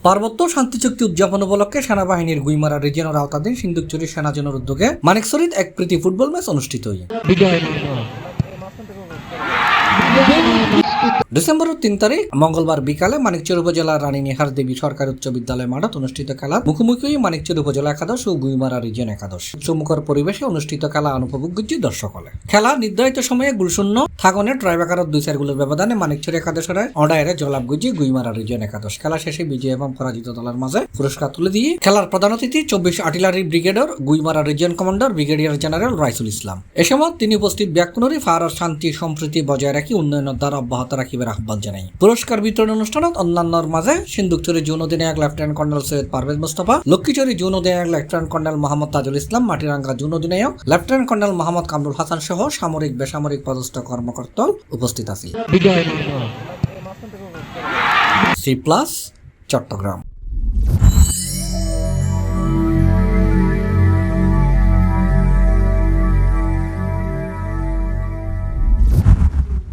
পার্বত্য শান্তি চুক্তি উদযাপন উপলক্ষে সেনাবাহিনীর গুইমারা রিজিয়নের আওতাধীন সিন্দুকচুরি সেনাজনের উদ্যোগে মানিকছড়িতে এক প্রীতি ফুটবল ম্যাচ অনুষ্ঠিত হয়। ডিসেম্বরের 3 তারিখ মঙ্গলবার বিকালে মানিকচর উপজেলার রানী নিহার দেবী সরকারি উচ্চ বিদ্যালয় মাঠত অনুষ্ঠিত খেলার মুখোমুখি মানিকচর উপজেলা একাদশ ও গুইমারা রিজিয়ন একাদশ উৎসমুখর পরিবেশে অনুষ্ঠিত খেলা অনুপভোগ করছে দর্শক হলে। খেলা নির্ধারিত সময়ে গোলশূন্য থাকনে ট্রাইবেকারের 2-4 গোলের ব্যবধানে মানিকচর একাদশের অডায়ের জলাপ গুজি গুইমারা রিজিয়ন একাদশ। খেলা শেষে বিজয় এবং পরাজিত দলের মাঝে পুরস্কার তুলে দিয়ে খেলার প্রধান অতিথি 24 আর্টিলারি ব্রিগেডের Guimara region commander brigadier general Raisul Islam. এ সময় তিনি উপস্থিত ব্যক্তি ফারার শান্তি সম্প্রীতি বজায় রাখি উন্নয়নের দ্বারা অব্যাহত রাখিবার আহ্বান জানাই। পুরস্কার বিতরণ অনুষ্ঠানত অন্যান্যর মাঝে সিন্দুকচুরি জোন অধিনায়ক lieutenant colonel Syed Parvez Mustafa, Lakshmichhari zone অধিনায়ক lieutenant colonel Mohammad Tajul Islam, Matiranga zone অধিনায়ক লেফটেন্যান্ট কর্নেল মোহাম্মদ কামরুল হাসান সহ সামরিক বেসামরিক পদস্থ কর্মকর্তা উপস্থিত আছেন। C+ চট্টগ্রাম।